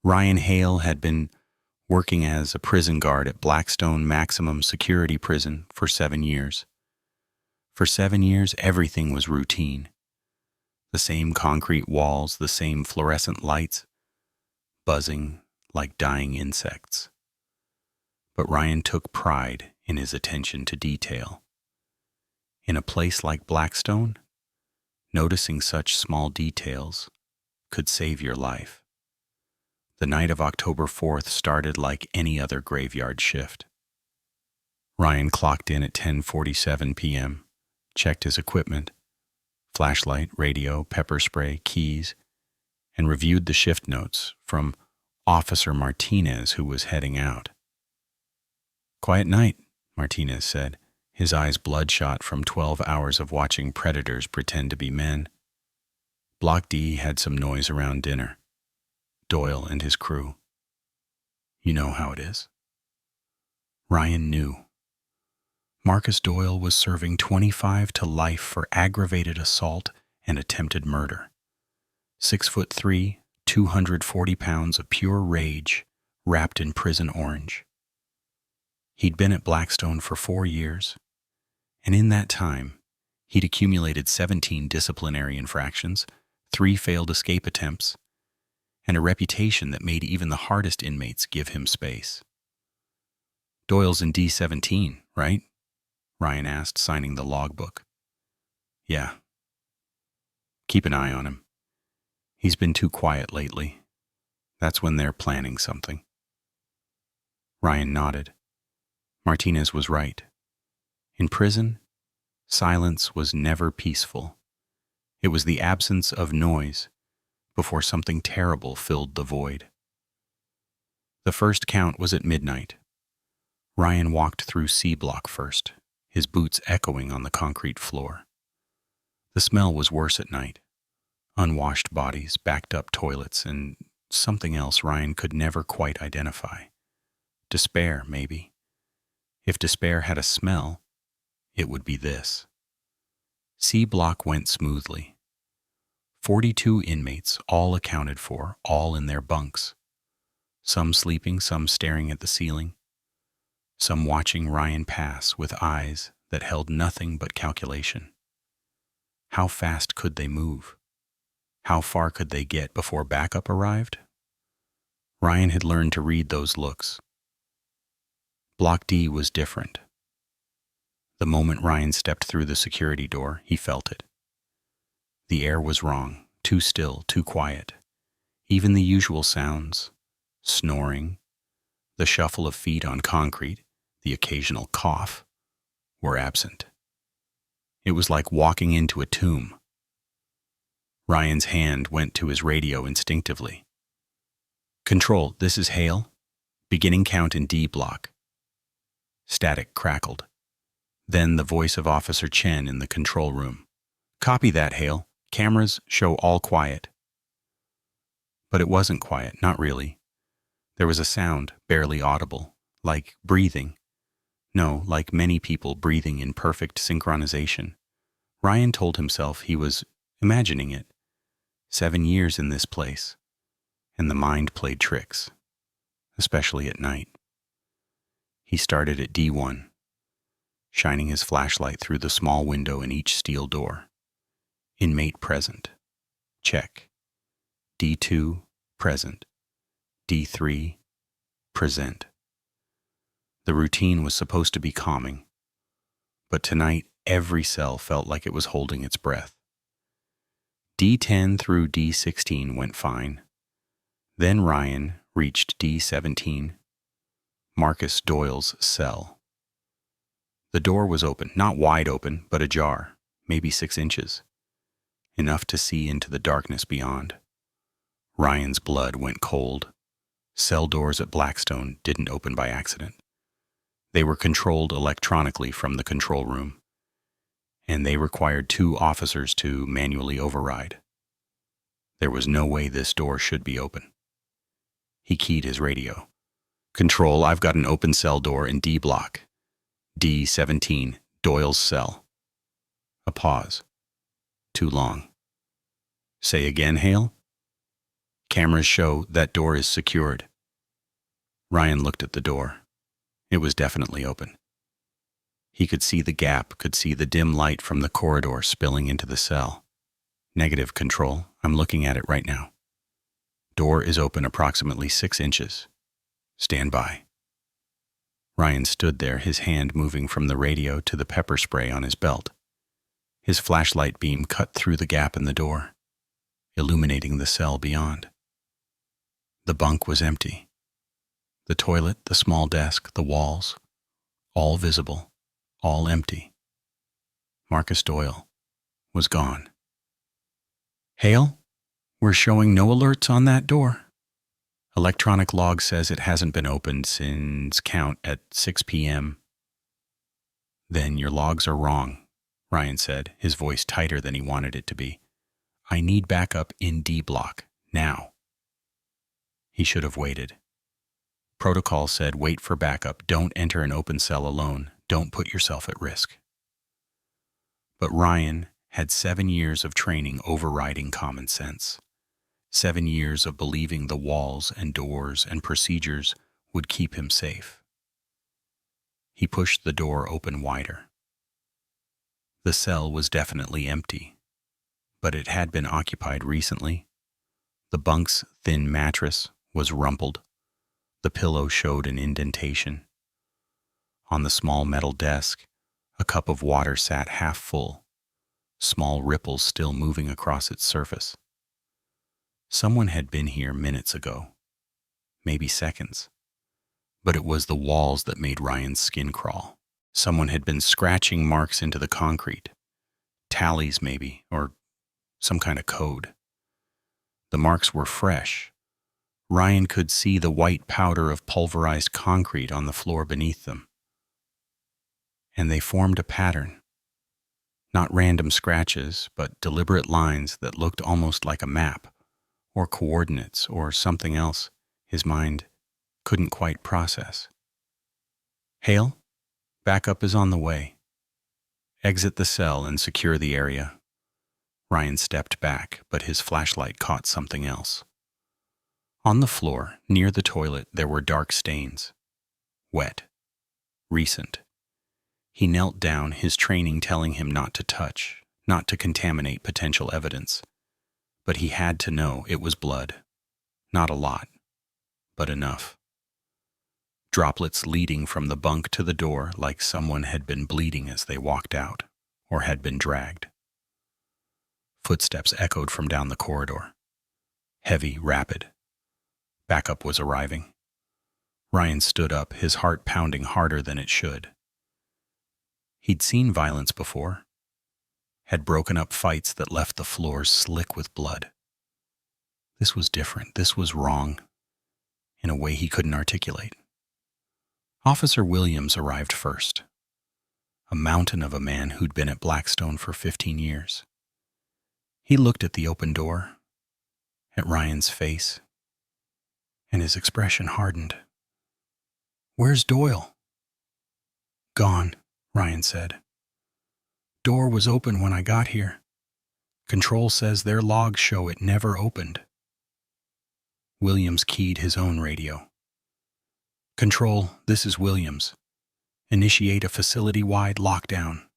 Ryan Hale had been working as a prison guard at Blackstone Maximum Security Prison for 7 years. For 7 years, everything was routine. The same concrete walls, the same fluorescent lights, buzzing like dying insects. But Ryan took pride in his attention to detail. In a place like Blackstone, noticing such small details could save your life. The night of October 4th started like any other graveyard shift. Ryan clocked in at 10:47 p.m., checked his equipment, flashlight, radio, pepper spray, keys, and reviewed the shift notes from Officer Martinez, who was heading out. "Quiet night," Martinez said, his eyes bloodshot from 12 hours of watching predators pretend to be men. Block D had some noise around dinner. Doyle and his crew. You know how it is. Ryan knew. Marcus Doyle was serving 25 to life for aggravated assault and attempted murder. 6'3", 240 pounds of pure rage wrapped in prison orange. He'd been at Blackstone for 4 years, and in that time, he'd accumulated 17 disciplinary infractions, 3 failed escape attempts, and a reputation that made even the hardest inmates give him space. "Doyle's in D17, right?" Ryan asked, signing the logbook. "Yeah. Keep an eye on him. He's been too quiet lately. That's when they're planning something." Ryan nodded. Martinez was right. In prison, silence was never peaceful. It was the absence of noise before something terrible filled the void. The first count was at midnight. Ryan walked through C block first, his boots echoing on the concrete floor. The smell was worse at night. Unwashed bodies, backed up toilets, and something else Ryan could never quite identify. Despair, maybe. If despair had a smell, it would be this. C block went smoothly. 42 inmates, all accounted for, all in their bunks. Some sleeping, some staring at the ceiling. Some watching Ryan pass with eyes that held nothing but calculation. How fast could they move? How far could they get before backup arrived? Ryan had learned to read those looks. Block D was different. The moment Ryan stepped through the security door, he felt it. The air was wrong, too still, too quiet. Even the usual sounds, snoring, the shuffle of feet on concrete, the occasional cough, were absent. It was like walking into a tomb. Ryan's hand went to his radio instinctively. "Control, this is Hale. Beginning count in D block." Static crackled. Then the voice of Officer Chen in the control room. "Copy that, Hale. Cameras show all quiet." But it wasn't quiet, not really. There was a sound, barely audible, like breathing. No, like many people breathing in perfect synchronization. Ryan told himself he was imagining it. 7 years in this place, and the mind played tricks, especially at night. He started at D1, shining his flashlight through the small window in each steel door. Inmate present. Check. D2, present. D3, present. The routine was supposed to be calming, but tonight every cell felt like it was holding its breath. D10 through D16 went fine. Then Ryan reached D17, Marcus Doyle's cell. The door was open, not wide open, but ajar, maybe 6 inches. Enough to see into the darkness beyond. Ryan's blood went cold. Cell doors at Blackstone didn't open by accident. They were controlled electronically from the control room, and they required 2 officers to manually override. There was no way this door should be open. He keyed his radio. "Control, I've got an open cell door in D block. D17, Doyle's cell." A pause. Too long. "Say again, Hale?" Cameras show that door is secured. Ryan looked at the door. It was definitely open. He could see the gap, could see the dim light from the corridor spilling into the cell. Negative, Control. I'm looking at it right now. Door is open approximately 6 inches. Stand by. Ryan stood there, his hand moving from the radio to the pepper spray on his belt. His flashlight beam cut through the gap in the door, illuminating the cell beyond. The bunk was empty. The toilet, the small desk, the walls, all visible, all empty. Marcus Doyle was gone. Hale, we're showing no alerts on that door. Electronic log says it hasn't been opened since count at 6 p.m. Then your logs are wrong, Ryan said, his voice tighter than he wanted it to be. I need backup in D block, now. He should have waited. Protocol said wait for backup, don't enter an open cell alone, don't put yourself at risk. But Ryan had 7 years of training overriding common sense. 7 years of believing the walls and doors and procedures would keep him safe. He pushed the door open wider. The cell was definitely empty, but it had been occupied recently. The bunk's thin mattress was rumpled. The pillow showed an indentation. On the small metal desk, a cup of water sat half full, small ripples still moving across its surface. Someone had been here minutes ago, maybe seconds, but it was the walls that made Ryan's skin crawl. Someone had been scratching marks into the concrete, tallies maybe, or some kind of code. The marks were fresh. Ryan could see the white powder of pulverized concrete on the floor beneath them. And they formed a pattern. Not random scratches, but deliberate lines that looked almost like a map, or coordinates, or something else his mind couldn't quite process. Hale, backup is on the way. Exit the cell and secure the area. Ryan stepped back, but his flashlight caught something else. On the floor, near the toilet, there were dark stains. Wet. Recent. He knelt down, his training telling him not to touch, not to contaminate potential evidence. But he had to know it was blood. Not a lot, but enough. Droplets leading from the bunk to the door like someone had been bleeding as they walked out, or had been dragged. Footsteps echoed from down the corridor. Heavy, rapid. Backup was arriving. Ryan stood up, his heart pounding harder than it should. He'd seen violence before. Had broken up fights that left the floors slick with blood. This was different. This was wrong, in a way he couldn't articulate. Officer Williams arrived first, a mountain of a man who'd been at Blackstone for 15 years. He looked at the open door, at Ryan's face, and his expression hardened. "Where's Doyle?" "Gone," Ryan said. "Door was open when I got here. Control says their logs show it never opened." Williams keyed his own radio. "Control, this is Williams. Initiate a facility-wide lockdown.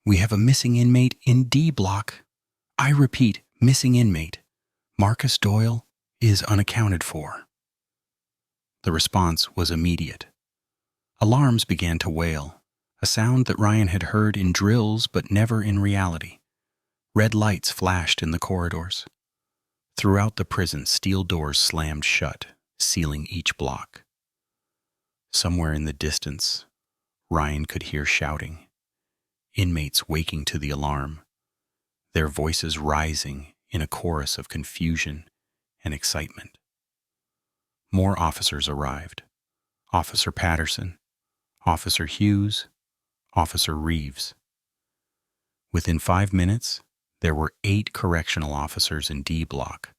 We have a missing inmate in D block. I repeat, missing inmate. Marcus Doyle is unaccounted for." The response was immediate. Alarms began to wail, a sound that Ryan had heard in drills but never in reality. Red lights flashed in the corridors. Throughout the prison, steel doors slammed shut, sealing each block. Somewhere in the distance, Ryan could hear shouting. Inmates waking to the alarm, their voices rising in a chorus of confusion and excitement. More officers arrived. Officer Patterson, Officer Hughes, Officer Reeves. Within 5 minutes, there were 8 correctional officers in D block,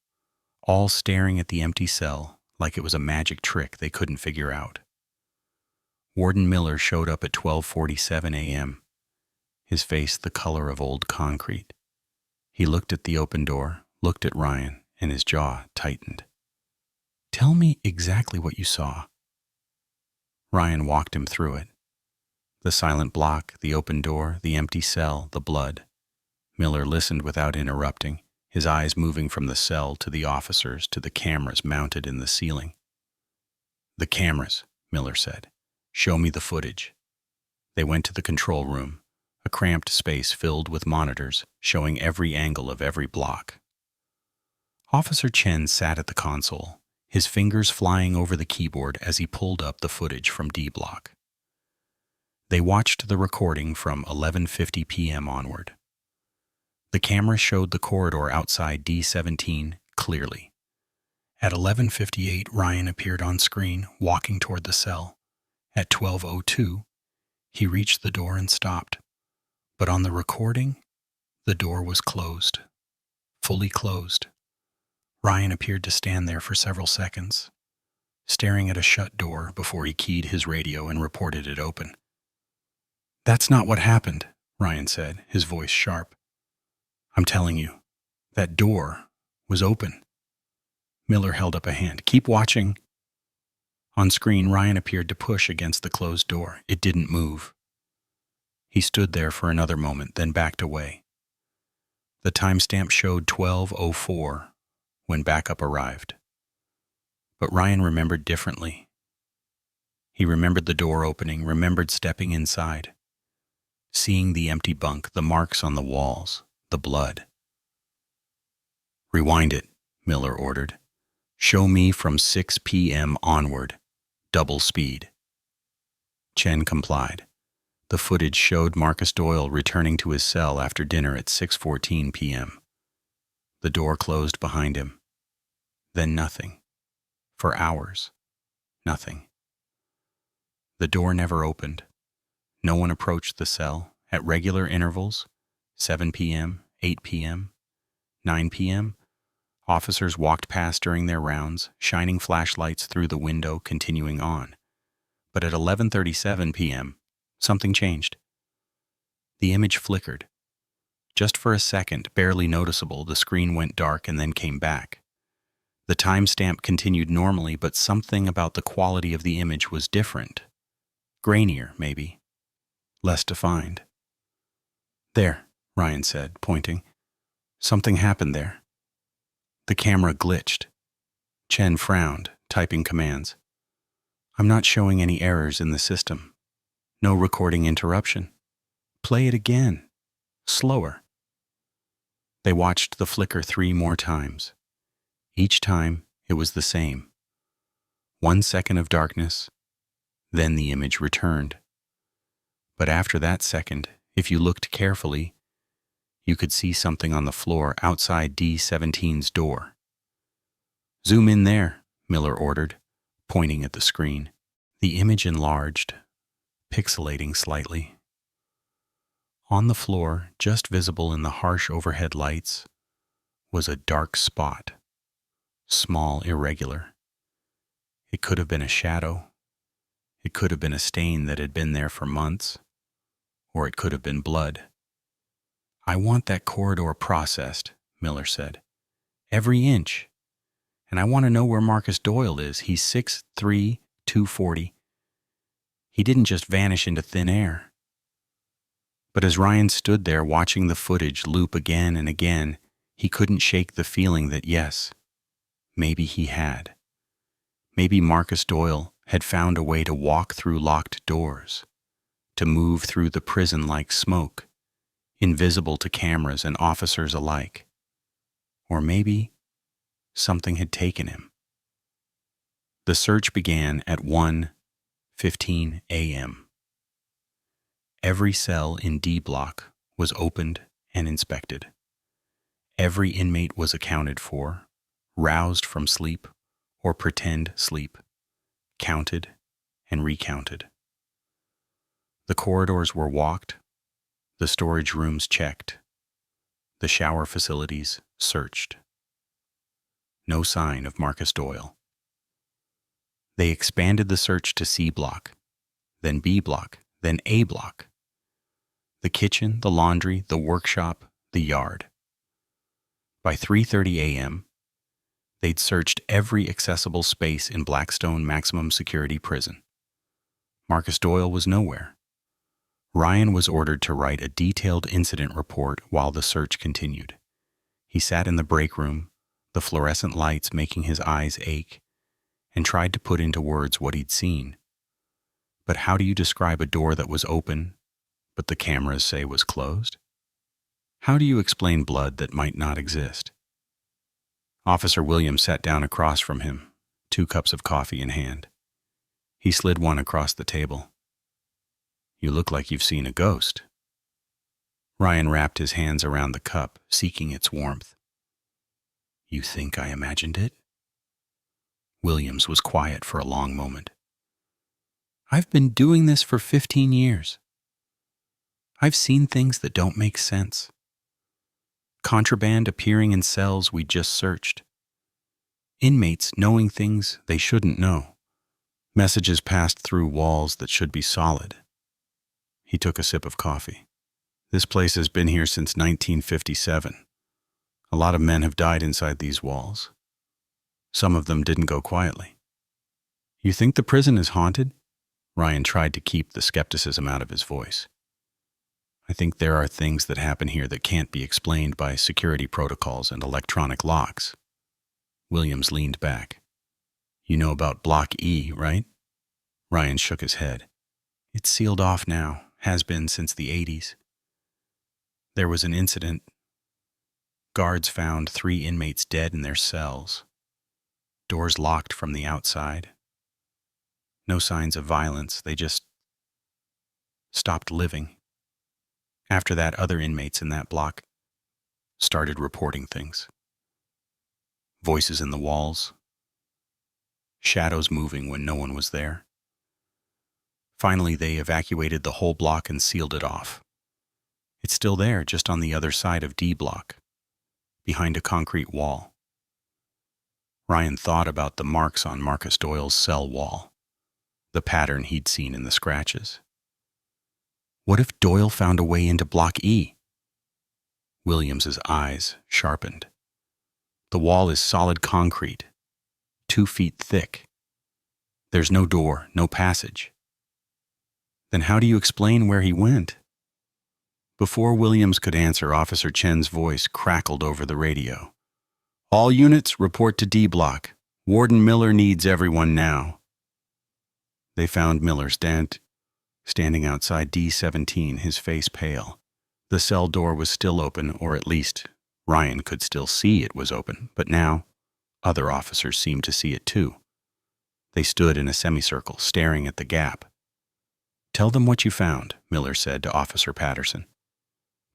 all staring at the empty cell like it was a magic trick they couldn't figure out. Warden Miller showed up at 12:47 a.m., his face the color of old concrete. He looked at the open door, looked at Ryan, and his jaw tightened. "Tell me exactly what you saw." Ryan walked him through it. The silent block, the open door, the empty cell, the blood. Miller listened without interrupting, his eyes moving from the cell to the officers to the cameras mounted in the ceiling. "The cameras," Miller said. "Show me the footage." They went to the control room, a cramped space filled with monitors showing every angle of every block. Officer Chen sat at the console, his fingers flying over the keyboard as he pulled up the footage from D block. They watched the recording from 11:50 p.m. onward. The camera showed the corridor outside D17 clearly. At 11:58, Ryan appeared on screen, walking toward the cell. At 12:02, he reached the door and stopped. But on the recording, the door was closed. Fully closed. Ryan appeared to stand there for several seconds, staring at a shut door before he keyed his radio and reported it open. "That's not what happened," Ryan said, his voice sharp. "I'm telling you, that door was open." Miller held up a hand. "Keep watching." On screen, Ryan appeared to push against the closed door. It didn't move. He stood there for another moment, then backed away. The timestamp showed 12:04 when backup arrived. But Ryan remembered differently. He remembered the door opening, remembered stepping inside, seeing the empty bunk, the marks on the walls, the blood. "Rewind it," Miller ordered. "Show me from 6 p.m. onward, double speed." Chen complied. The footage showed Marcus Doyle returning to his cell after dinner at 6:14 p.m. The door closed behind him. Then nothing. For hours, nothing. The door never opened. No one approached the cell at regular intervals, 7 p.m., 8 p.m., 9 p.m. Officers walked past during their rounds, shining flashlights through the window, continuing on. But at 11:37 p.m., something changed. The image flickered. Just for a second, barely noticeable, the screen went dark and then came back. The timestamp continued normally, but something about the quality of the image was different. Grainier, maybe. Less defined. "There," Ryan said, pointing. "Something happened there." The camera glitched. Chen frowned, typing commands. "I'm not showing any errors in the system. No recording interruption. Play it again. Slower." They watched the flicker 3 more times. Each time, it was the same. 1 second of darkness, then the image returned. But after that second, if you looked carefully, you could see something on the floor outside D17's door. "Zoom in there," Miller ordered, pointing at the screen. The image enlarged, pixelating slightly. On the floor, just visible in the harsh overhead lights, was a dark spot, small, irregular. It could have been a shadow. It could have been a stain that had been there for months, or it could have been blood. "I want that corridor processed," Miller said. "Every inch. And I want to know where Marcus Doyle is. He's 6'3", 240. He didn't just vanish into thin air." But as Ryan stood there watching the footage loop again and again, he couldn't shake the feeling that yes, maybe he had. Maybe Marcus Doyle had found a way to walk through locked doors, to move through the prison like smoke, invisible to cameras and officers alike. Or maybe something had taken him. The search began at 1:15 a.m. Every cell in D block was opened and inspected. Every inmate was accounted for, roused from sleep or pretend sleep, counted and recounted. The corridors were walked, the storage rooms checked, the shower facilities searched. No sign of Marcus Doyle. They expanded the search to C block, then B block, then A block. The kitchen, the laundry, the workshop, the yard. By 3:30 a.m., They'd searched every accessible space in Blackstone Maximum Security Prison. Marcus Doyle was nowhere. Ryan was ordered to write a detailed incident report while the search continued. He sat in the break room, the fluorescent lights making his eyes ache, and tried to put into words what he'd seen. But how do you describe a door that was open, but the cameras say was closed? How do you explain blood that might not exist? Officer Williams sat down across from him, 2 cups of coffee in hand. He slid one across the table. "You look like you've seen a ghost." Ryan wrapped his hands around the cup, seeking its warmth. "You think I imagined it?" Williams was quiet for a long moment. "I've been doing this for 15 years. I've seen things that don't make sense. Contraband appearing in cells we just searched. Inmates knowing things they shouldn't know. Messages passed through walls that should be solid." He took a sip of coffee. "This place has been here since 1957. A lot of men have died inside these walls. Some of them didn't go quietly." "You think the prison is haunted?" Ryan tried to keep the skepticism out of his voice. "I think there are things that happen here that can't be explained by security protocols and electronic locks." Williams leaned back. "You know about Block E, right?" Ryan shook his head. "It's sealed off now, has been since the 80s. There was an incident. Guards found 3 inmates dead in their cells. Doors locked from the outside. No signs of violence, they just stopped living. After that, other inmates in that block started reporting things. Voices in the walls. Shadows moving when no one was there. Finally, they evacuated the whole block and sealed it off. It's still there, just on the other side of D block, behind a concrete wall." Ryan thought about the marks on Marcus Doyle's cell wall, the pattern he'd seen in the scratches. What if Doyle found a way into Block E? Williams's eyes sharpened. "The wall is solid concrete, 2 feet thick. There's no door, no passage. Then how do you explain where he went?" Before Williams could answer, Officer Chen's voice crackled over the radio. "All units report to D block. Warden Miller needs everyone now." They found Miller standing outside D17, his face pale. The cell door was still open, or at least Ryan could still see it was open, but now other officers seemed to see it too. They stood in a semicircle, staring at the gap. "Tell them what you found," Miller said to Officer Patterson.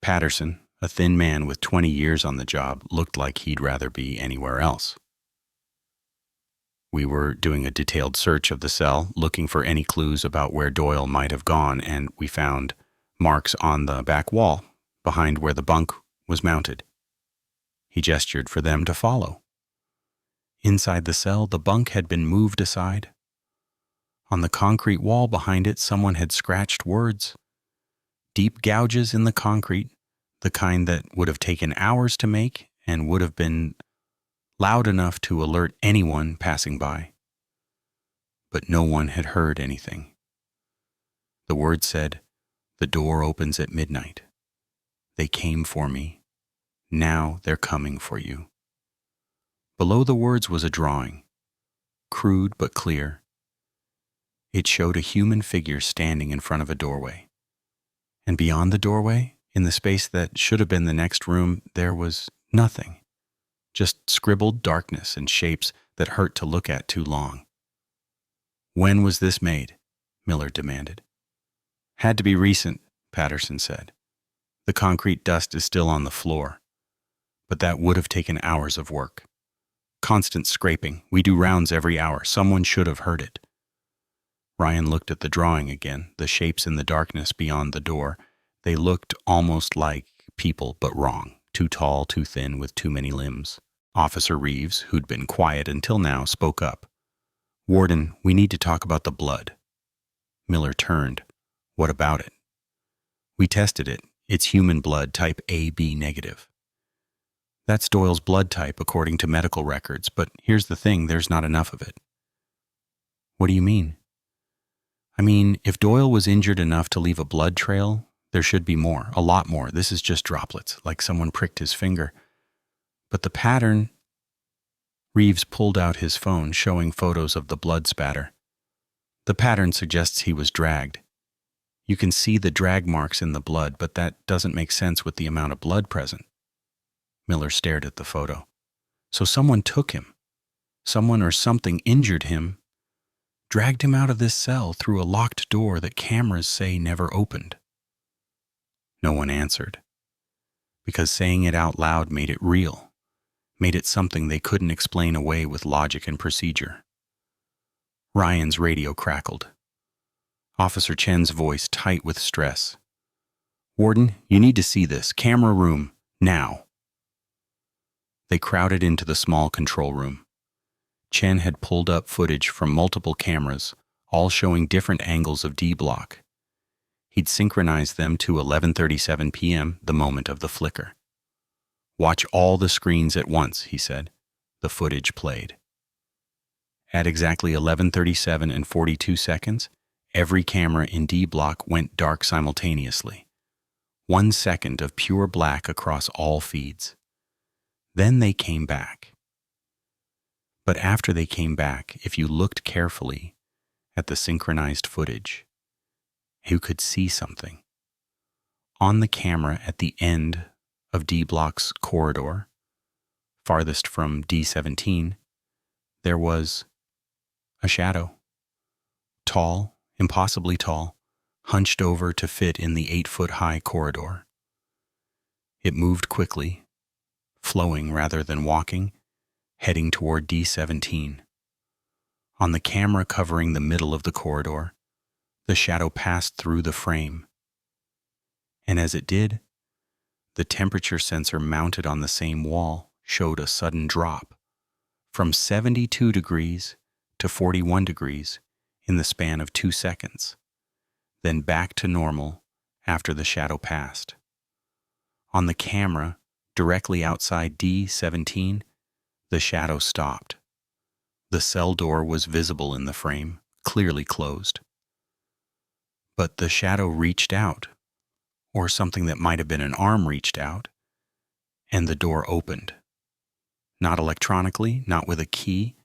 Patterson, a thin man with 20 years on the job, looked like he'd rather be anywhere else. "We were doing a detailed search of the cell, looking for any clues about where Doyle might have gone, and we found marks on the back wall, behind where the bunk was mounted." He gestured for them to follow. Inside the cell, the bunk had been moved aside. On the concrete wall behind it, someone had scratched words. Deep gouges in the concrete, the kind that would have taken hours to make and would have been loud enough to alert anyone passing by. But no one had heard anything. The word said, "The door opens at midnight. They came for me. Now they're coming for you." Below the words was a drawing, crude but clear. It showed a human figure standing in front of a doorway. And beyond the doorway, in the space that should have been the next room, there was nothing. Just scribbled darkness and shapes that hurt to look at too long. "When was this made?" Miller demanded. "Had to be recent," Patterson said. "The concrete dust is still on the floor. But that would have taken hours of work. Constant scraping. We do rounds every hour. Someone should have heard it." Ryan looked at the drawing again, the shapes in the darkness beyond the door. They looked almost like people, but wrong. Too tall, too thin, with too many limbs. Officer Reeves, who'd been quiet until now, spoke up. "Warden, we need to talk about the blood." Miller turned. "What about it?" "We tested it. It's human blood, type AB negative. That's Doyle's blood type according to medical records, but here's the thing, there's not enough of it. What do you mean? I mean, if Doyle was injured enough to leave a blood trail, there should be more, a lot more. This is just droplets, like someone pricked his finger. But the pattern... Reeves pulled out his phone, showing photos of the blood spatter. The pattern suggests he was dragged. You can see the drag marks in the blood, but that doesn't make sense with the amount of blood present. Miller stared at the photo. So someone took him. Someone or something injured him, dragged him out of this cell through a locked door that cameras say never opened. No one answered, because saying it out loud made it real, made it something they couldn't explain away with logic and procedure. Ryan's radio crackled. Officer Chen's voice tight with stress. "Warden, you need to see this. Camera room, now." They crowded into the small control room. Chen had pulled up footage from multiple cameras, all showing different angles of D block. He'd synchronized them to 11:37 p.m., the moment of the flicker. "Watch all the screens at once," he said. The footage played. At exactly 11:37 and 42 seconds, every camera in D block went dark simultaneously. 1 second of pure black across all feeds. Then they came back. But after they came back, if you looked carefully at the synchronized footage, you could see something. On the camera at the end of D block's corridor, farthest from D17, there was a shadow. Tall, impossibly tall, hunched over to fit in the 8-foot-high corridor. It moved quickly, flowing rather than walking, heading toward D17. On the camera covering the middle of the corridor, the shadow passed through the frame. And as it did, the temperature sensor mounted on the same wall showed a sudden drop from 72 degrees to 41 degrees in the span of 2 seconds, then back to normal after the shadow passed. On the camera, directly outside D17, the shadow stopped. The cell door was visible in the frame, clearly closed. But the shadow reached out, or something that might have been an arm reached out, and the door opened. Not electronically, not with a key.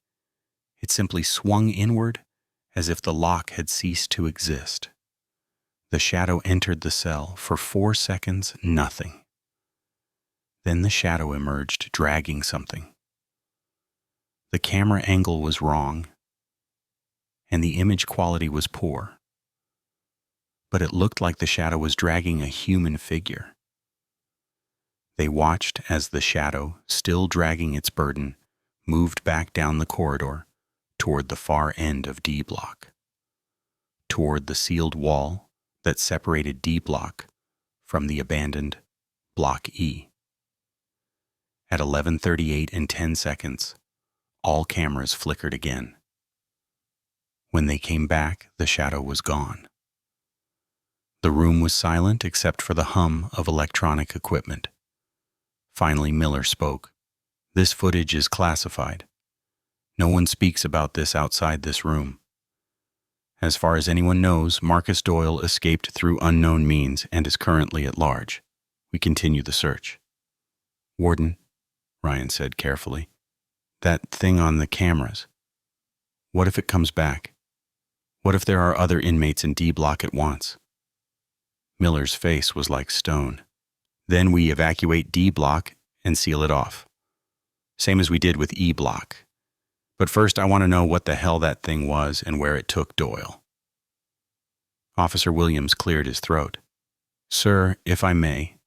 It simply swung inward as if the lock had ceased to exist. The shadow entered the cell. For 4 seconds, nothing. Then the shadow emerged, dragging something. The camera angle was wrong, and the image quality was poor. But it looked like the shadow was dragging a human figure. They watched as the shadow, still dragging its burden, moved back down the corridor toward the far end of D block, toward the sealed wall that separated D block from the abandoned Block E. At 11:38 and 10 seconds, all cameras flickered again. When they came back, the shadow was gone. The room was silent except for the hum of electronic equipment. Finally, Miller spoke. "This footage is classified. No one speaks about this outside this room. As far as anyone knows, Marcus Doyle escaped through unknown means and is currently at large. We continue the search." "Warden," Ryan said carefully, "that thing on the cameras. What if it comes back? What if there are other inmates in D block at once?" Miller's face was like stone. "Then we evacuate D block and seal it off. Same as we did with E block. But first I want to know what the hell that thing was and where it took Doyle." Officer Williams cleared his throat. "Sir, if I may,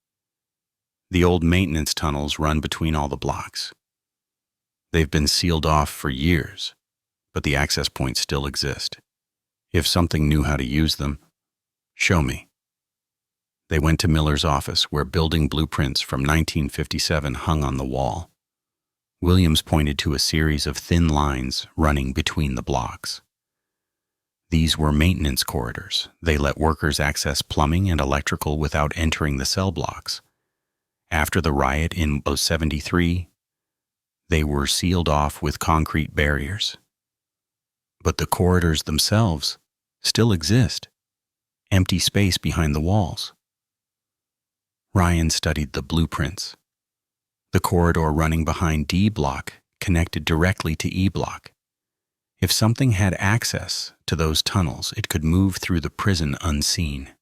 the old maintenance tunnels run between all the blocks. They've been sealed off for years, but the access points still exist. If something knew how to use them, show me." They went to Miller's office, where building blueprints from 1957 hung on the wall. Williams pointed to a series of thin lines running between the blocks. These were maintenance corridors. They let workers access plumbing and electrical without entering the cell blocks. After the riot in 73, they were sealed off with concrete barriers. But the corridors themselves still exist, empty space behind the walls. Ryan studied the blueprints. The corridor running behind D block connected directly to E block. If something had access to those tunnels, it could move through the prison unseen.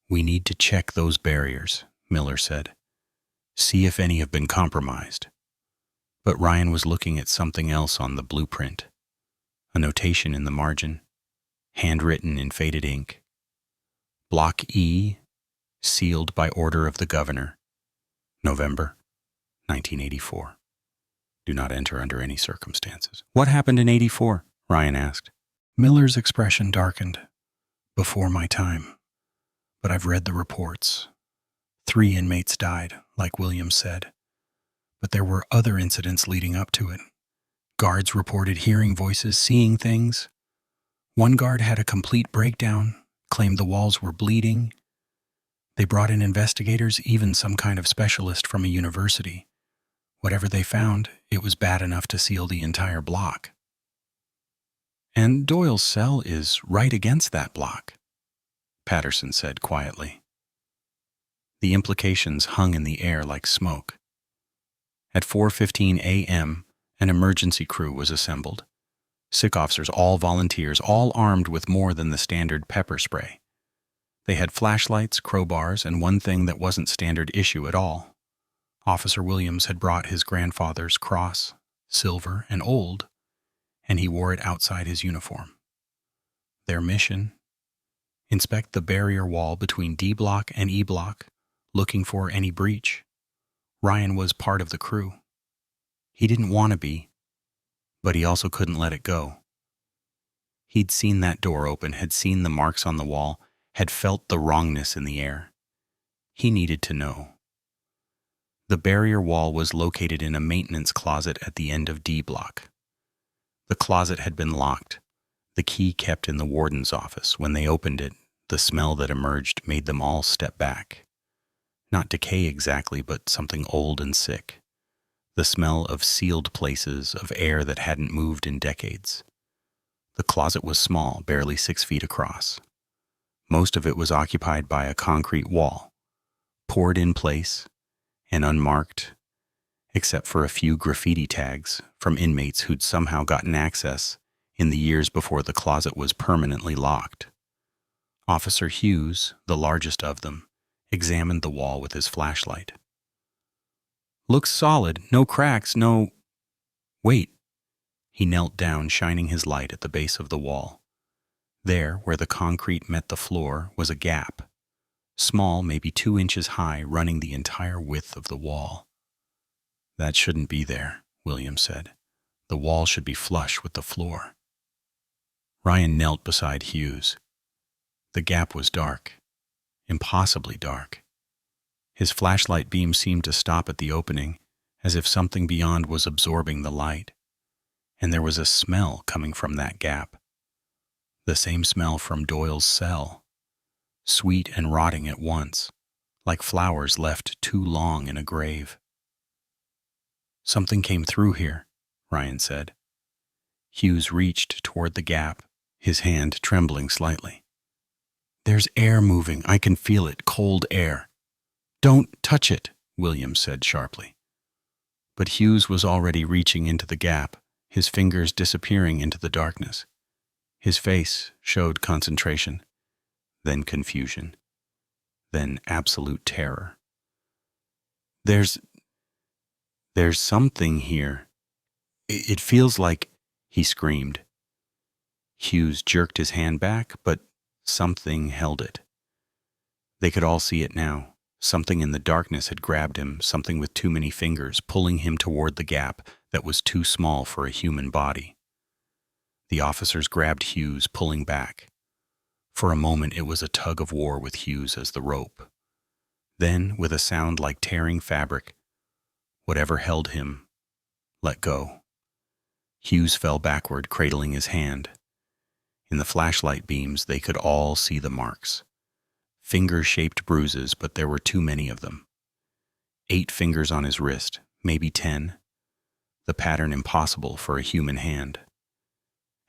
"We need to check those barriers," Miller said. "See if any have been compromised." But Ryan was looking at something else on the blueprint. A notation in the margin, handwritten in faded ink. "Block E, sealed by order of the governor. November 1984. Do not enter under any circumstances." "What happened in 84? Ryan asked. Miller's expression darkened. "Before my time. But I've read the reports. 3 inmates died, like Williams said. But there were other incidents leading up to it. Guards reported hearing voices, seeing things. One guard had a complete breakdown, claimed the walls were bleeding. They brought in investigators, even some kind of specialist from a university. Whatever they found, it was bad enough to seal the entire block." "And Doyle's cell is right against that block," Patterson said quietly. The implications hung in the air like smoke. At 4:15 a.m., an emergency crew was assembled. Sick officers, all volunteers, all armed with more than the standard pepper spray. They had flashlights, crowbars, and one thing that wasn't standard issue at all. Officer Williams had brought his grandfather's cross, silver and old, and he wore it outside his uniform. Their mission: inspect the barrier wall between D block and E block, looking for any breach. Ryan was part of the crew. He didn't want to be, but he also couldn't let it go. He'd seen that door open, had seen the marks on the wall, had felt the wrongness in the air. He needed to know. The barrier wall was located in a maintenance closet at the end of D block. The closet had been locked, the key kept in the warden's office. When they opened it, the smell that emerged made them all step back. Not decay exactly, but something old and sick. The smell of sealed places, of air that hadn't moved in decades. The closet was small, barely 6 feet across. Most of it was occupied by a concrete wall, poured in place and unmarked, except for a few graffiti tags from inmates who'd somehow gotten access in the years before the closet was permanently locked. Officer Hughes, the largest of them, examined the wall with his flashlight. "Looks solid, no cracks, no—" "Wait." He knelt down, shining his light at the base of the wall. There, where the concrete met the floor, was a gap, small, maybe 2 inches high, running the entire width of the wall. "That shouldn't be there," Williams said. "The wall should be flush with the floor." Ryan knelt beside Hughes. The gap was dark, impossibly dark. His flashlight beam seemed to stop at the opening, as if something beyond was absorbing the light. And there was a smell coming from that gap. The same smell from Doyle's cell, sweet and rotting at once, like flowers left too long in a grave. "Something came through here," Ryan said. Hughes reached toward the gap, his hand trembling slightly. "There's air moving. I can feel it, cold air." "Don't touch it," Williams said sharply. But Hughes was already reaching into the gap, his fingers disappearing into the darkness. His face showed concentration, then confusion, then absolute terror. There's something here. It feels like," he screamed. Hughes jerked his hand back, but something held it. They could all see it now. Something in the darkness had grabbed him, something with too many fingers, pulling him toward the gap that was too small for a human body. The officers grabbed Hughes, pulling back. For a moment it was a tug of war with Hughes as the rope. Then, with a sound like tearing fabric, whatever held him let go. Hughes fell backward, cradling his hand. In the flashlight beams they could all see the marks. Finger-shaped bruises, but there were too many of them. 8 fingers on his wrist, maybe 10, the pattern impossible for a human hand.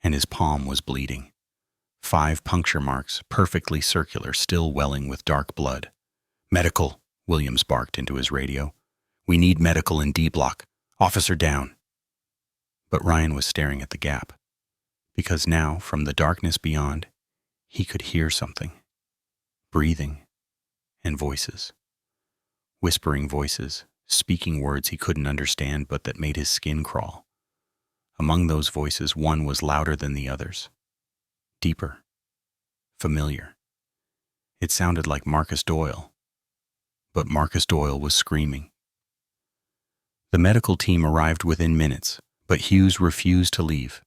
And his palm was bleeding. 5 puncture marks, perfectly circular, still welling with dark blood. "Medical," Williams barked into his radio. "We need medical in D block. Officer down." But Ryan was staring at the gap, because now, from the darkness beyond, he could hear something. Breathing and voices. Whispering voices, speaking words he couldn't understand but that made his skin crawl. Among those voices, one was louder than the others. Deeper. Familiar. It sounded like Marcus Doyle. But Marcus Doyle was screaming. The medical team arrived within minutes, but Hughes refused to leave.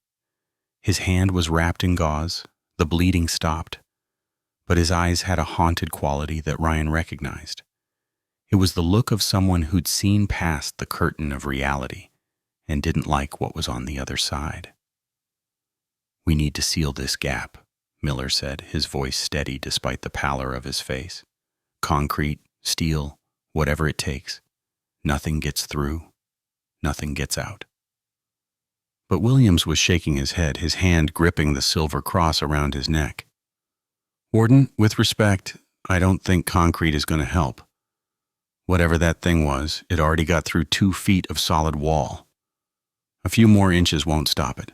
His hand was wrapped in gauze, the bleeding stopped, but his eyes had a haunted quality that Ryan recognized. It was the look of someone who'd seen past the curtain of reality and didn't like what was on the other side. "We need to seal this gap," Miller said, his voice steady despite the pallor of his face. "Concrete, steel, whatever it takes. Nothing gets through. Nothing gets out." But Williams was shaking his head, his hand gripping the silver cross around his neck. "Warden, with respect, I don't think concrete is going to help. Whatever that thing was, it already got through 2 feet of solid wall. A few more inches won't stop it."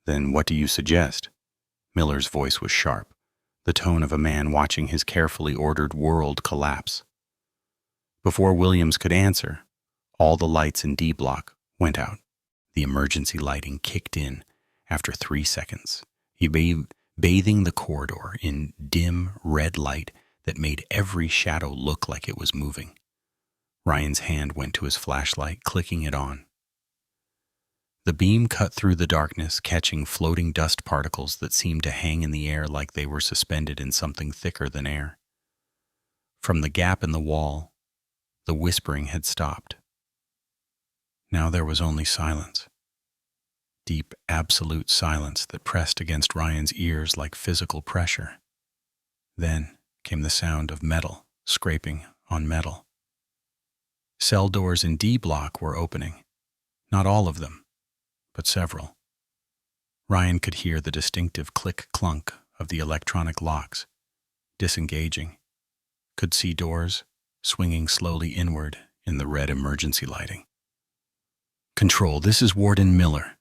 "Then what do you suggest?" Miller's voice was sharp, the tone of a man watching his carefully ordered world collapse. Before Williams could answer, all the lights in D block went out. The emergency lighting kicked in after 3 seconds, bathing the corridor in dim red light that made every shadow look like it was moving. Ryan's hand went to his flashlight, clicking it on. The beam cut through the darkness, catching floating dust particles that seemed to hang in the air like they were suspended in something thicker than air. From the gap in the wall, the whispering had stopped. Now there was only silence. Deep, absolute silence that pressed against Ryan's ears like physical pressure. Then came the sound of metal scraping on metal. Cell doors in D block were opening. Not all of them, but several. Ryan could hear the distinctive click-clunk of the electronic locks, disengaging, could see doors swinging slowly inward in the red emergency lighting. "Control, this is Warden Miller.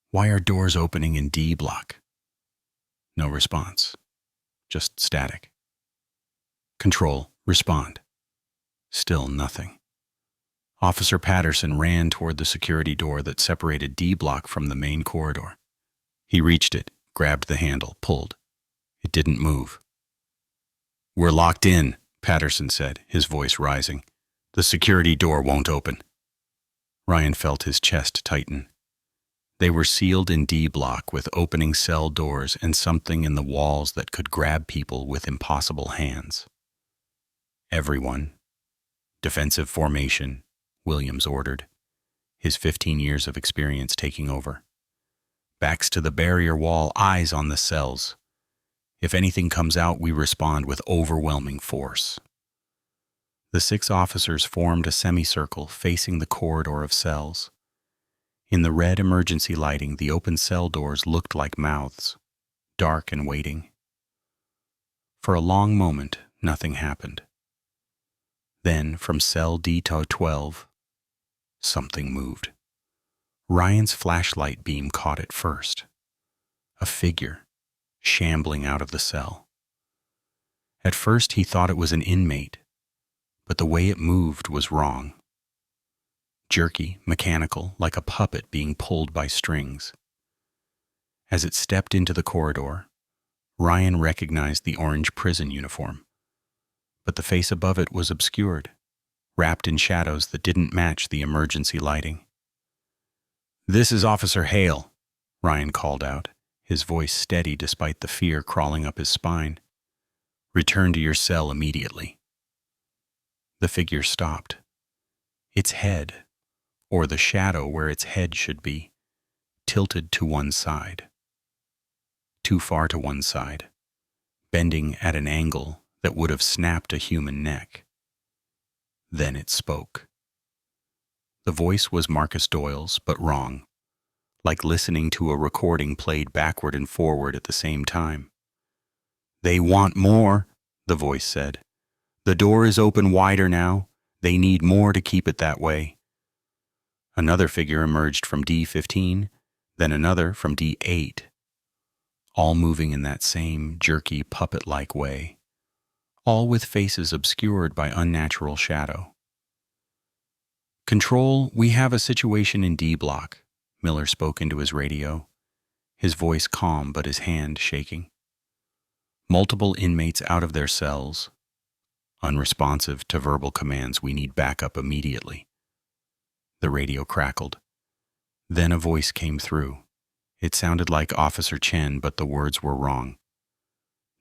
Why are doors opening in D block?" No response, just static. "Control, respond." Still nothing. Officer Patterson ran toward the security door that separated D block from the main corridor. He reached it, grabbed the handle, pulled. It didn't move. "We're locked in," Patterson said, his voice rising. "The security door won't open." Ryan felt his chest tighten. They were sealed in D block with opening cell doors and something in the walls that could grab people with impossible hands. "Everyone. Defensive formation," Williams ordered, his 15 years of experience taking over. "Backs to the barrier wall, eyes on the cells. If anything comes out, we respond with overwhelming force." The 6 officers formed a semicircle facing the corridor of cells. In the red emergency lighting, the open cell doors looked like mouths, dark and waiting. For a long moment, nothing happened. Then, from cell D-12, something moved. Ryan's flashlight beam caught it first. A figure, shambling out of the cell. At first, he thought it was an inmate, but the way it moved was wrong. Jerky, mechanical, like a puppet being pulled by strings. As it stepped into the corridor, Ryan recognized the orange prison uniform, but the face above it was obscured, wrapped in shadows that didn't match the emergency lighting. "This is Officer Hale," Ryan called out, his voice steady despite the fear crawling up his spine. "Return to your cell immediately." The figure stopped. Its head, or the shadow where its head should be, tilted to one side. Too far to one side, bending at an angle that would have snapped a human neck. Then it spoke. The voice was Marcus Doyle's, but wrong, like listening to a recording played backward and forward at the same time. "They want more," the voice said. "The door is open wider now. They need more to keep it that way." Another figure emerged from D15, then another from D8, all moving in that same jerky, puppet-like way, all with faces obscured by unnatural shadow. "Control, we have a situation in D block," Miller spoke into his radio, his voice calm but his hand shaking. "Multiple inmates out of their cells. Unresponsive to verbal commands, we need backup immediately." The radio crackled. Then a voice came through. It sounded like Officer Chen, but the words were wrong.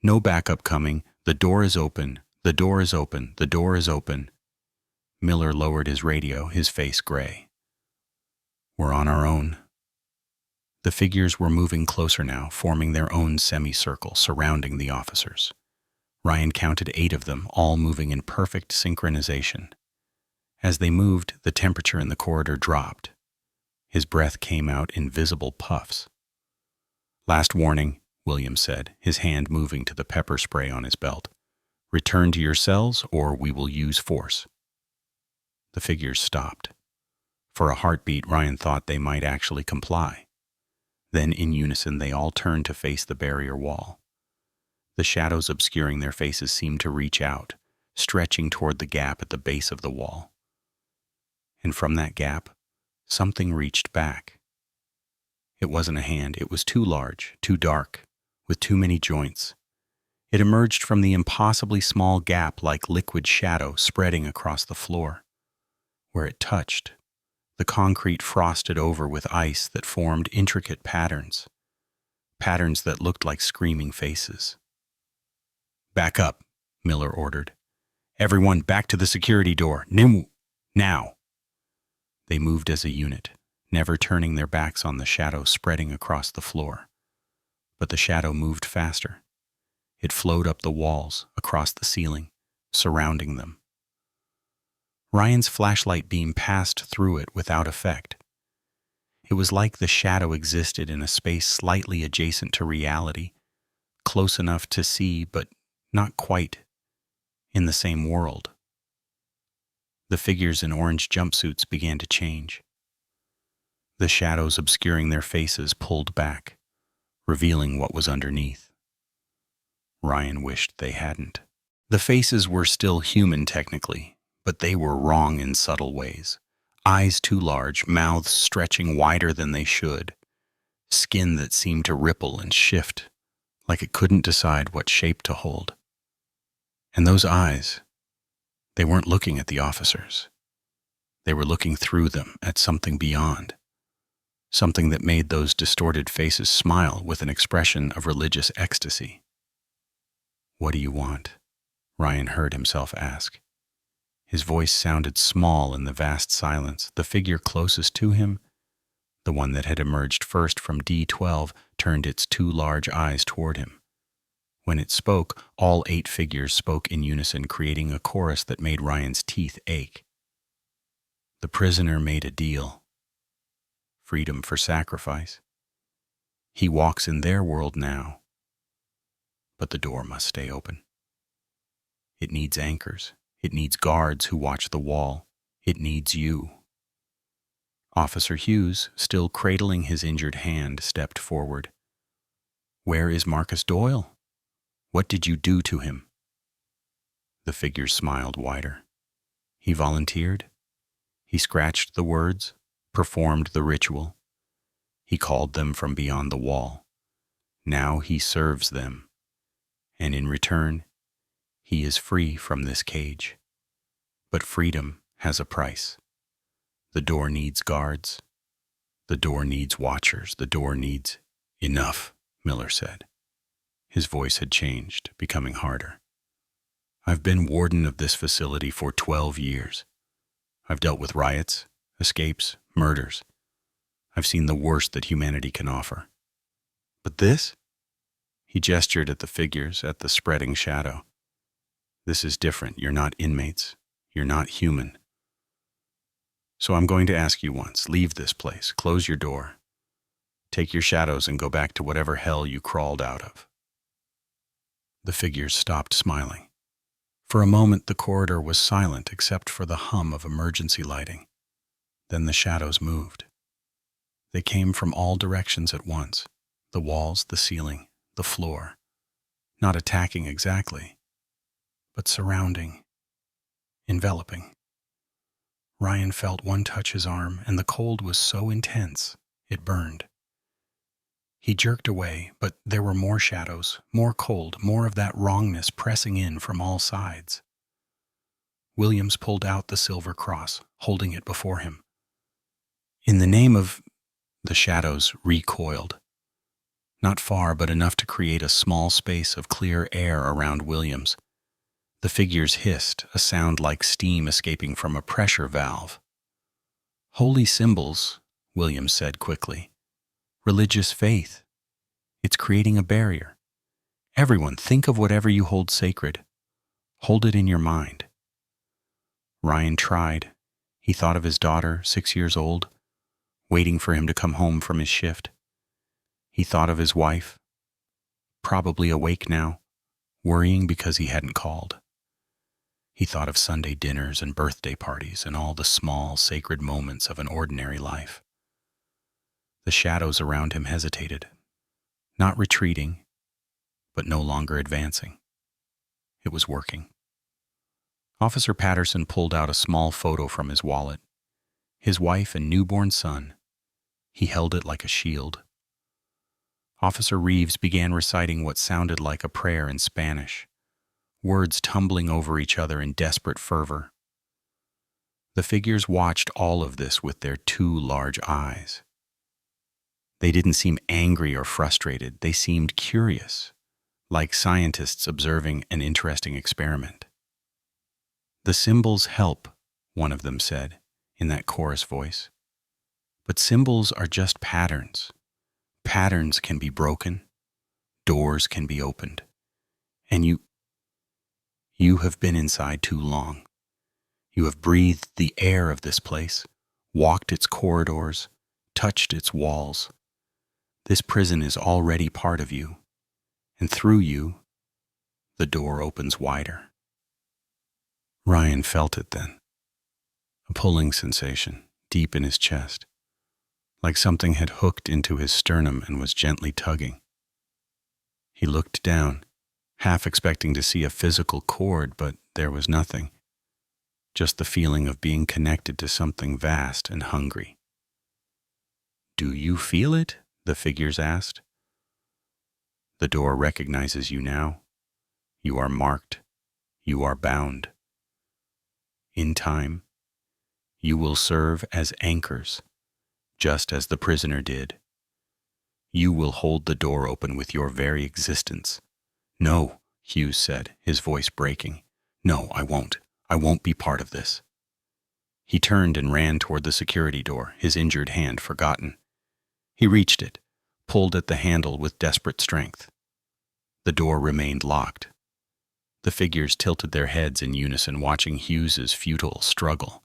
"No backup coming. The door is open. The door is open. The door is open." Miller lowered his radio, his face gray. "We're on our own." The figures were moving closer now, forming their own semicircle, surrounding the officers. Ryan counted 8 of them, all moving in perfect synchronization. As they moved, the temperature in the corridor dropped. His breath came out in visible puffs. "Last warning," Williams said, his hand moving to the pepper spray on his belt. "Return to your cells, or we will use force." The figures stopped. For a heartbeat, Ryan thought they might actually comply. Then, in unison, they all turned to face the barrier wall. The shadows obscuring their faces seemed to reach out, stretching toward the gap at the base of the wall. And from that gap, something reached back. It wasn't a hand. It was too large, too dark, with too many joints. It emerged from the impossibly small gap like liquid shadow spreading across the floor. Where it touched, the concrete frosted over with ice that formed intricate patterns, patterns that looked like screaming faces. "Back up," Miller ordered. "Everyone back to the security door. Now." They moved as a unit, never turning their backs on the shadow spreading across the floor. But the shadow moved faster. It flowed up the walls, across the ceiling, surrounding them. Ryan's flashlight beam passed through it without effect. It was like the shadow existed in a space slightly adjacent to reality, close enough to see, but not quite in the same world. The figures in orange jumpsuits began to change. The shadows obscuring their faces pulled back, revealing what was underneath. Ryan wished they hadn't. The faces were still human technically, but they were wrong in subtle ways. Eyes too large, mouths stretching wider than they should, skin that seemed to ripple and shift, like it couldn't decide what shape to hold. And those eyes, they weren't looking at the officers. They were looking through them at something beyond, something that made those distorted faces smile with an expression of religious ecstasy. "What do you want?" Ryan heard himself ask. His voice sounded small in the vast silence. The figure closest to him, the one that had emerged first from D12, turned its 2 large eyes toward him. When it spoke, all 8 figures spoke in unison, creating a chorus that made Ryan's teeth ache. The prisoner made a deal. Freedom for sacrifice. He walks in their world now. But the door must stay open. It needs anchors. It needs guards who watch the wall. It needs you. Officer Hughes, still cradling his injured hand, stepped forward. "Where is Marcus Doyle? What did you do to him?" The figure smiled wider. He volunteered. He scratched the words, performed the ritual. He called them from beyond the wall. Now he serves them. And in return, he is free from this cage. But freedom has a price. The door needs guards. The door needs watchers. The door needs... "Enough," Miller said. His voice had changed, becoming harder. "I've been warden of this facility for 12 years. I've dealt with riots, escapes, murders. I've seen the worst that humanity can offer. But this?" He gestured at the figures, at the spreading shadow. "This is different. You're not inmates. You're not human. So I'm going to ask you once, leave this place, close your door, take your shadows and go back to whatever hell you crawled out of. The figures stopped smiling. For a moment, the corridor was silent except for the hum of emergency lighting. Then the shadows moved. They came from all directions at once, the walls, the ceiling, the floor, not attacking exactly, but surrounding, enveloping. Ryan felt one touch his arm, and the cold was so intense, it burned. He jerked away, but there were more shadows, more cold, more of that wrongness pressing in from all sides. Williams pulled out the silver cross, holding it before him. In the name of... The shadows recoiled. Not far, but enough to create a small space of clear air around Williams. The figures hissed, a sound like steam escaping from a pressure valve. Holy symbols, Williams said quickly. Religious faith. It's creating a barrier. Everyone, think of whatever you hold sacred. Hold it in your mind. Ryan tried. He thought of his daughter, 6 years old, waiting for him to come home from his shift. He thought of his wife, probably awake now, worrying because he hadn't called. He thought of Sunday dinners and birthday parties and all the small, sacred moments of an ordinary life. The shadows around him hesitated, not retreating, but no longer advancing. It was working. Officer Patterson pulled out a small photo from his wallet. His wife and newborn son. He held it like a shield. Officer Reeves began reciting what sounded like a prayer in Spanish, words tumbling over each other in desperate fervor. The figures watched all of this with their 2 large eyes. They didn't seem angry or frustrated. They seemed curious, like scientists observing an interesting experiment. The symbols help, one of them said, in that chorus voice. But symbols are just patterns. Patterns can be broken. Doors can be opened. And you have been inside too long. You have breathed the air of this place, walked its corridors, touched its walls. This prison is already part of you, and through you, the door opens wider. Ryan felt it then, a pulling sensation deep in his chest, like something had hooked into his sternum and was gently tugging. He looked down, half expecting to see a physical cord, but there was nothing, just the feeling of being connected to something vast and hungry. "Do you feel it?" the figures asked. "The door recognizes you now. You are marked. You are bound. In time, you will serve as anchors, just as the prisoner did. You will hold the door open with your very existence." "No," Hughes said, his voice breaking. "No, I won't. I won't be part of this." He turned and ran toward the security door, his injured hand forgotten. He reached it, pulled at the handle with desperate strength. The door remained locked. The figures tilted their heads in unison, watching Hughes's futile struggle.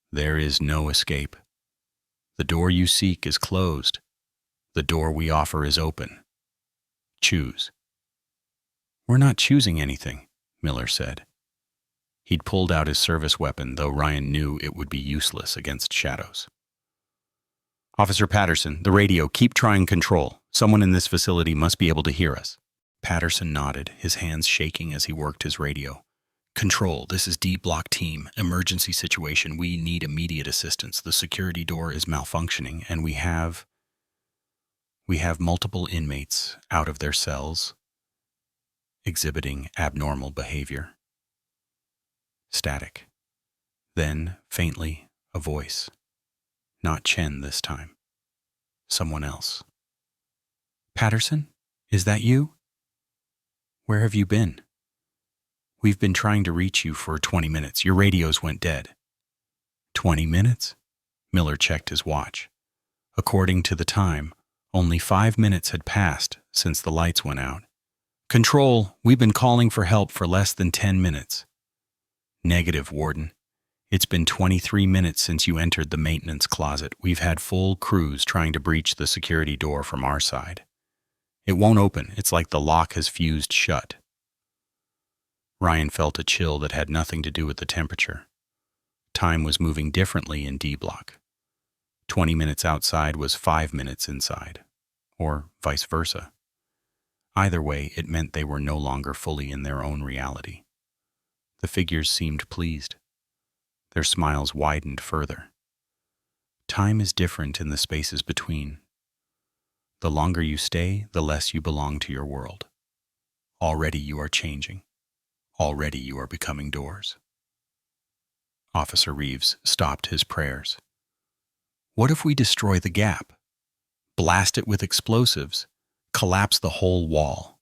"There is no escape. The door you seek is closed. The door we offer is open. Choose." "We're not choosing anything," Miller said. He'd pulled out his service weapon, though Ryan knew it would be useless against shadows. "Officer Patterson, the radio, keep trying control. Someone in this facility must be able to hear us." Patterson nodded, his hands shaking as he worked his radio. "Control, this is D-Block team. Emergency situation. We need immediate assistance. The security door is malfunctioning, and we have multiple inmates out of their cells, exhibiting abnormal behavior." Static. Then, faintly, a voice. Not Chen this time. Someone else. "Patterson, is that you? Where have you been? We've been trying to reach you for 20 minutes. Your radios went dead." 20 minutes? Miller checked his watch. According to the time, only 5 minutes had passed since the lights went out. "Control, we've been calling for help for less than 10 minutes. Negative, Warden. It's been 23 minutes since you entered the maintenance closet. We've had full crews trying to breach the security door from our side. It won't open. It's like the lock has fused shut. Ryan felt a chill that had nothing to do with the temperature. Time was moving differently in D block. 20 minutes outside was 5 minutes inside, or vice versa. Either way, it meant they were no longer fully in their own reality. The figures seemed pleased. Their smiles widened further. Time is different in the spaces between. The longer you stay, the less you belong to your world. Already you are changing. Already you are becoming doors. Officer Reeves stopped his prayers. What if we destroy the gap? Blast it with explosives? Collapse the whole wall?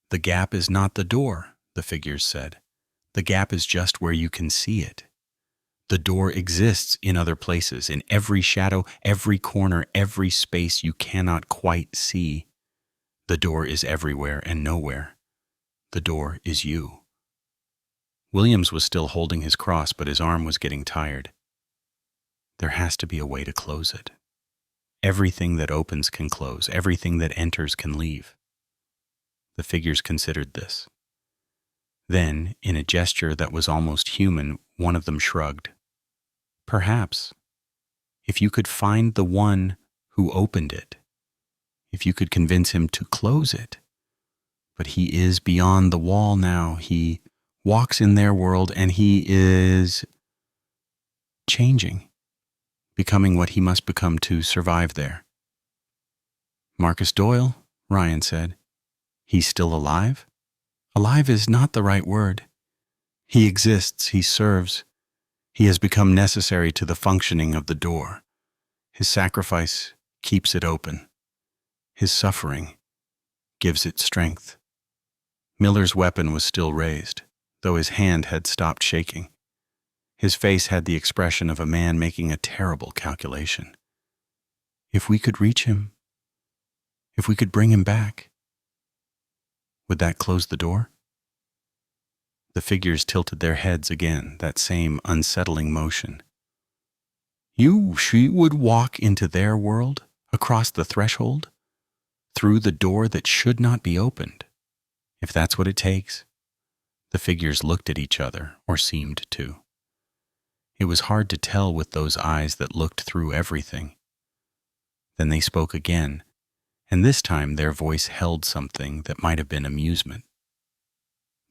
The gap is not the door, the figures said. The gap is just where you can see it. The door exists in other places, in every shadow, every corner, every space you cannot quite see. The door is everywhere and nowhere. The door is you. Williams was still holding his cross, but his arm was getting tired. There has to be a way to close it. Everything that opens can close. Everything that enters can leave. The figures considered this. Then, in a gesture that was almost human, one of them shrugged. Perhaps, if you could find the one who opened it, if you could convince him to close it. But he is beyond the wall now. He walks in their world and he is changing, becoming what he must become to survive there. Marcus Doyle, Ryan said. He's still alive? Alive is not the right word. He exists, he serves. He has become necessary to the functioning of the door. His sacrifice keeps it open. His suffering gives it strength. Miller's weapon was still raised, though his hand had stopped shaking. His face had the expression of a man making a terrible calculation. If we could reach him, if we could bring him back, would that close the door? The figures tilted their heads again, that same unsettling motion. She would walk into their world, across the threshold, through the door that should not be opened. If that's what it takes. The figures looked at each other, or seemed to. It was hard to tell with those eyes that looked through everything. Then they spoke again, and this time their voice held something that might have been amusement.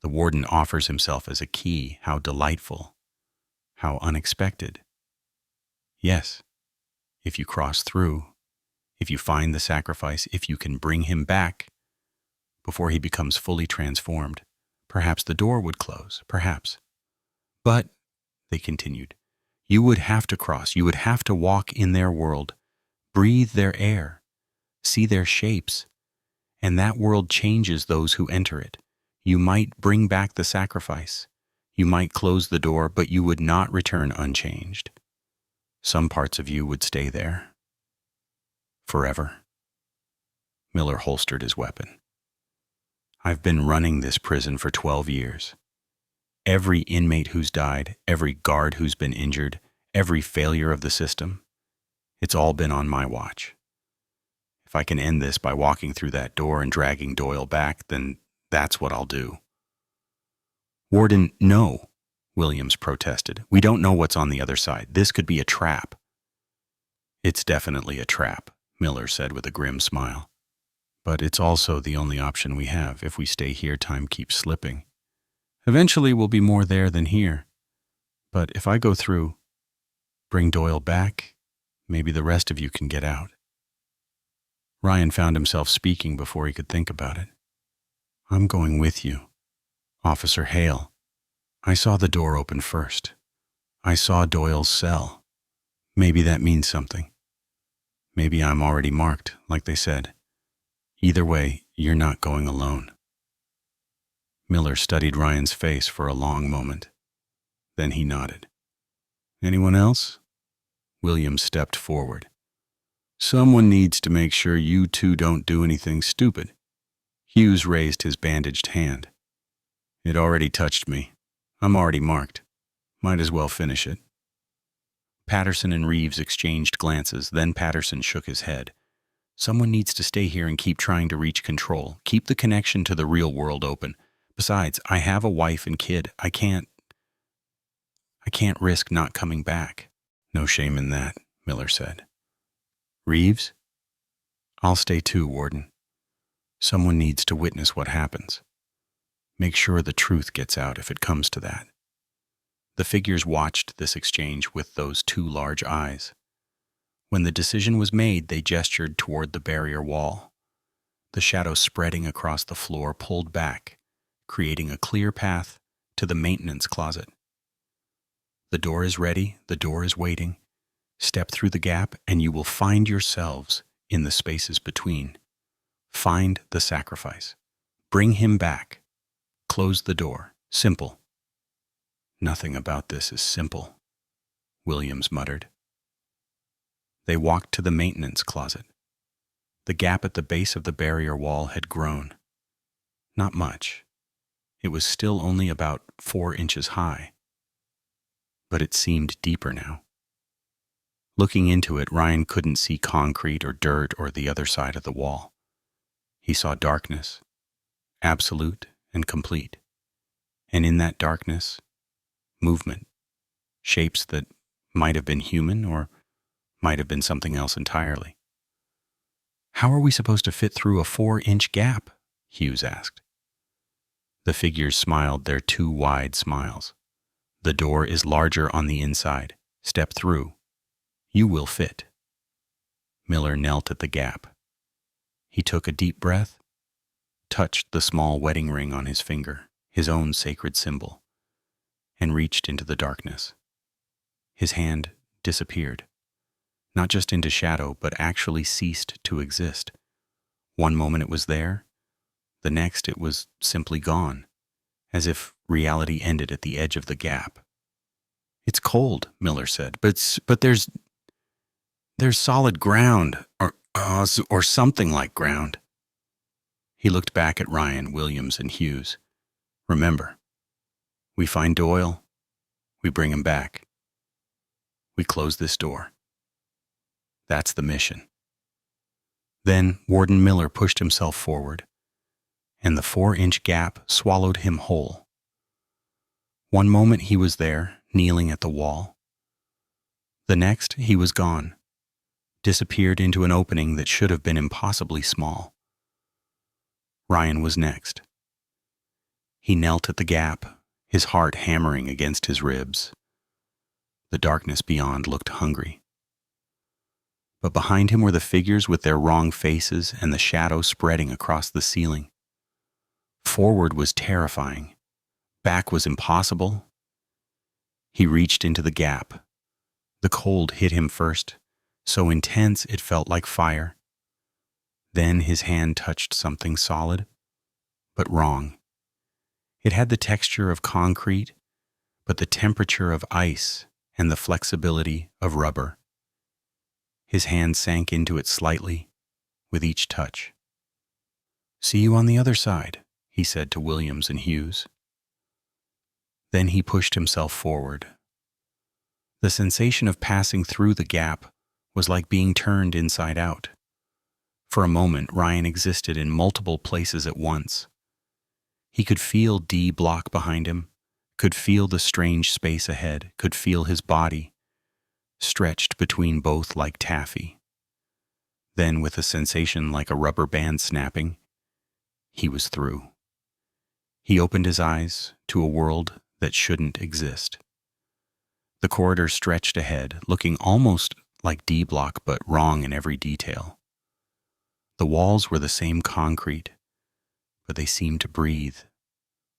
The warden offers himself as a key. How delightful. How unexpected. Yes, if you cross through, if you find the sacrifice, if you can bring him back, before he becomes fully transformed, perhaps the door would close, perhaps. But, they continued, you would have to cross, you would have to walk in their world, breathe their air, see their shapes, and that world changes those who enter it. You might bring back the sacrifice, you might close the door, but you would not return unchanged. Some parts of you would stay there. Forever. Miller holstered his weapon. I've been running this prison for 12 years. Every inmate who's died, every guard who's been injured, every failure of the system, it's all been on my watch. If I can end this by walking through that door and dragging Doyle back, then that's what I'll do. Warden, no, Williams protested. We don't know what's on the other side. This could be a trap. It's definitely a trap, Miller said with a grim smile. But it's also the only option we have. If we stay here, time keeps slipping. Eventually we'll be more there than here. But if I go through, bring Doyle back, maybe the rest of you can get out. Ryan found himself speaking before he could think about it. I'm going with you. Officer Hale. I saw the door open first. I saw Doyle's cell. Maybe that means something. Maybe I'm already marked, like they said. Either way, you're not going alone. Miller studied Ryan's face for a long moment. Then he nodded. Anyone else? Williams stepped forward. Someone needs to make sure you two don't do anything stupid. Hughes raised his bandaged hand. It already touched me. I'm already marked. Might as well finish it. Patterson and Reeves exchanged glances, then Patterson shook his head. Someone needs to stay here and keep trying to reach control. Keep the connection to the real world open. Besides, I have a wife and kid. I can't risk not coming back. No shame in that, Miller said. Reeves? I'll stay too, Warden. Someone needs to witness what happens. Make sure the truth gets out if it comes to that. The figures watched this exchange with those two large eyes. When the decision was made, they gestured toward the barrier wall. The shadow spreading across the floor pulled back, creating a clear path to the maintenance closet. The door is ready, the door is waiting. Step through the gap and you will find yourselves in the spaces between. Find the sacrifice. Bring him back. Close the door. Simple. Nothing about this is simple, Williams muttered. They walked to the maintenance closet. The gap at the base of the barrier wall had grown. Not much. It was still only about 4 inches high. But it seemed deeper now. Looking into it, Ryan couldn't see concrete or dirt or the other side of the wall. He saw darkness, absolute and complete. And in that darkness, movement, shapes that might have been human or might have been something else entirely. How are we supposed to fit through a 4-inch gap? Hughes asked. The figures smiled their 2 wide smiles. The door is larger on the inside. Step through. You will fit. Miller knelt at the gap. He took a deep breath, touched the small wedding ring on his finger, his own sacred symbol, and reached into the darkness. His hand disappeared, not just into shadow, but actually ceased to exist. One moment it was there, the next it was simply gone, as if reality ended at the edge of the gap. It's cold, Miller said, but there's solid ground, or something like ground. He looked back at Ryan, Williams, and Hughes. Remember, we find Doyle, we bring him back. We close this door. That's the mission. Then Warden Miller pushed himself forward, and the 4-inch gap swallowed him whole. One moment he was there, kneeling at the wall. The next he was gone, disappeared into an opening that should have been impossibly small. Ryan was next. He knelt at the gap, his heart hammering against his ribs. The darkness beyond looked hungry. But behind him were the figures with their wrong faces and the shadow spreading across the ceiling. Forward was terrifying. Back was impossible. He reached into the gap. The cold hit him first, so intense it felt like fire. Then his hand touched something solid, but wrong. It had the texture of concrete, but the temperature of ice and the flexibility of rubber. His hand sank into it slightly with each touch. "See you on the other side," he said to Williams and Hughes. Then he pushed himself forward. The sensation of passing through the gap was like being turned inside out. For a moment, Ryan existed in multiple places at once. He could feel D block behind him, could feel the strange space ahead, could feel his body, stretched between both like taffy. Then, with a sensation like a rubber band snapping, he was through. He opened his eyes to a world that shouldn't exist. The corridor stretched ahead, looking almost like D block, but wrong in every detail. The walls were the same concrete, but they seemed to breathe,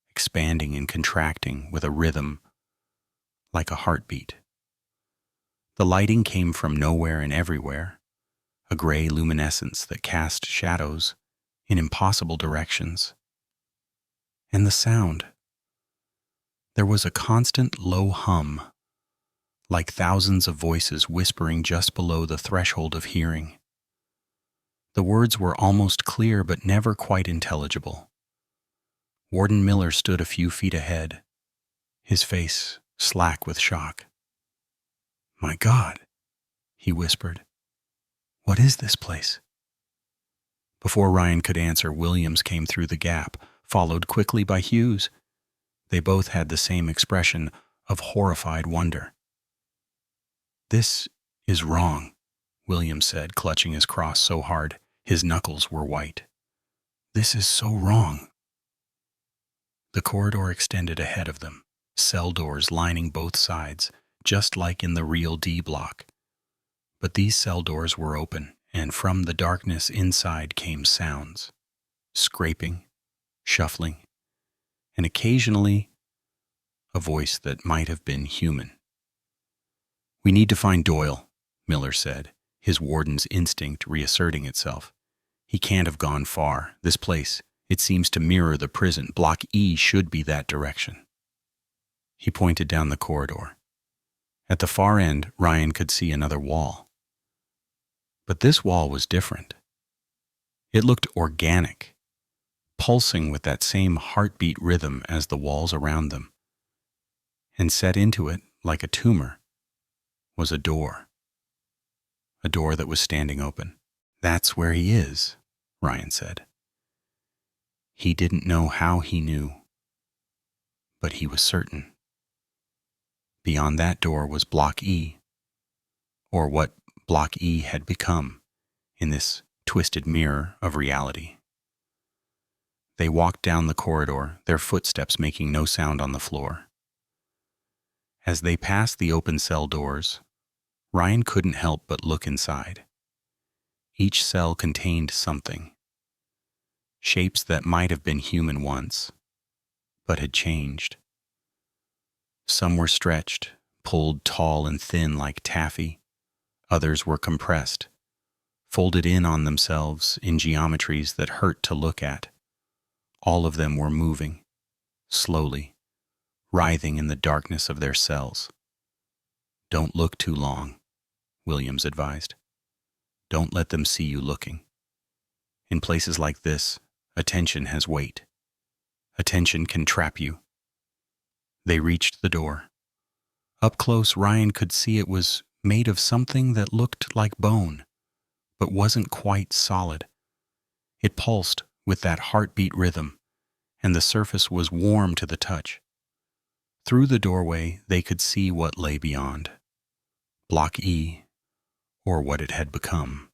expanding and contracting with a rhythm like a heartbeat. The lighting came from nowhere and everywhere, a gray luminescence that cast shadows in impossible directions. And the sound. There was a constant low hum, like thousands of voices whispering just below the threshold of hearing. The words were almost clear but never quite intelligible. Warden Miller stood a few feet ahead, his face slack with shock. "My God," he whispered. "What is this place?" Before Ryan could answer, Williams came through the gap, followed quickly by Hughes. They both had the same expression of horrified wonder. "This is wrong," Williams said, clutching his cross so hard his knuckles were white. "This is so wrong." The corridor extended ahead of them, cell doors lining both sides, just like in the real D block. But these cell doors were open, and from the darkness inside came sounds: scraping, shuffling, and occasionally a voice that might have been human. "We need to find Doyle," Miller said, his warden's instinct reasserting itself. "He can't have gone far. This place, it seems to mirror the prison. Block E should be that direction." He pointed down the corridor. At the far end, Ryan could see another wall. But this wall was different. It looked organic, pulsing with that same heartbeat rhythm as the walls around them. And set into it, like a tumor, was a door. A door that was standing open. "That's where he is," Ryan said. He didn't know how he knew, but he was certain. Beyond that door was Block E, or what Block E had become in this twisted mirror of reality. They walked down the corridor, their footsteps making no sound on the floor. As they passed the open cell doors, Ryan couldn't help but look inside. Each cell contained something. Shapes that might have been human once, but had changed. Some were stretched, pulled tall and thin like taffy. Others were compressed, folded in on themselves in geometries that hurt to look at. All of them were moving, slowly, writhing in the darkness of their cells. "Don't look too long," Williams advised. "Don't let them see you looking. In places like this, attention has weight. Attention can trap you." They reached the door. Up close, Ryan could see it was made of something that looked like bone, but wasn't quite solid. It pulsed with that heartbeat rhythm, and the surface was warm to the touch. Through the doorway, they could see what lay beyond. Block E, or what it had become.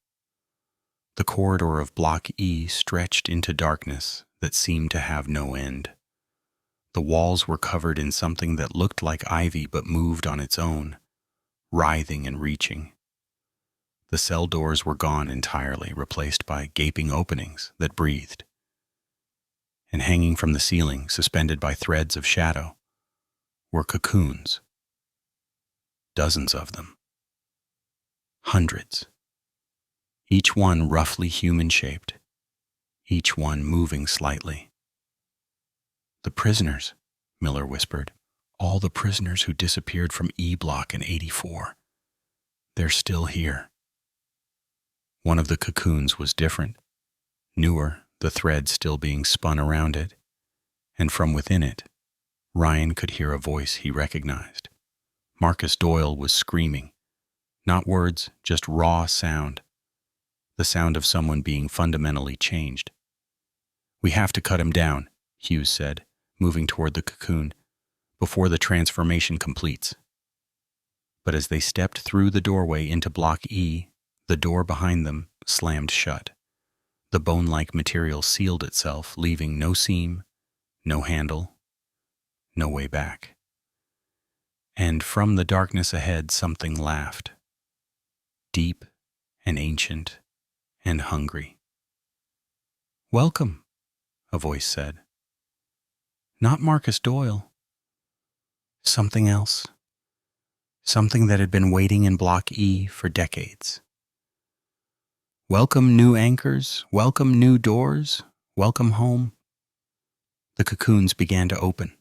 The corridor of Block E stretched into darkness that seemed to have no end. The walls were covered in something that looked like ivy but moved on its own, writhing and reaching. The cell doors were gone entirely, replaced by gaping openings that breathed. And hanging from the ceiling, suspended by threads of shadow, were cocoons. Dozens of them. Hundreds. Each one roughly human-shaped, each one moving slightly. "The prisoners," Miller whispered. "All the prisoners who disappeared from E Block in '84. They're still here." One of the cocoons was different, newer, the thread still being spun around it, and from within it, Ryan could hear a voice he recognized. Marcus Doyle was screaming. Not words, just raw sound. The sound of someone being fundamentally changed. "We have to cut him down," Hughes said, moving toward the cocoon, "before the transformation completes." But as they stepped through the doorway into Block E, the door behind them slammed shut. The bone-like material sealed itself, leaving no seam, no handle, no way back. And from the darkness ahead, something laughed. Deep and ancient and hungry. "Welcome," a voice said. Not Marcus Doyle. Something else. Something that had been waiting in Block E for decades. "Welcome, new anchors. Welcome, new doors. Welcome home." The cocoons began to open.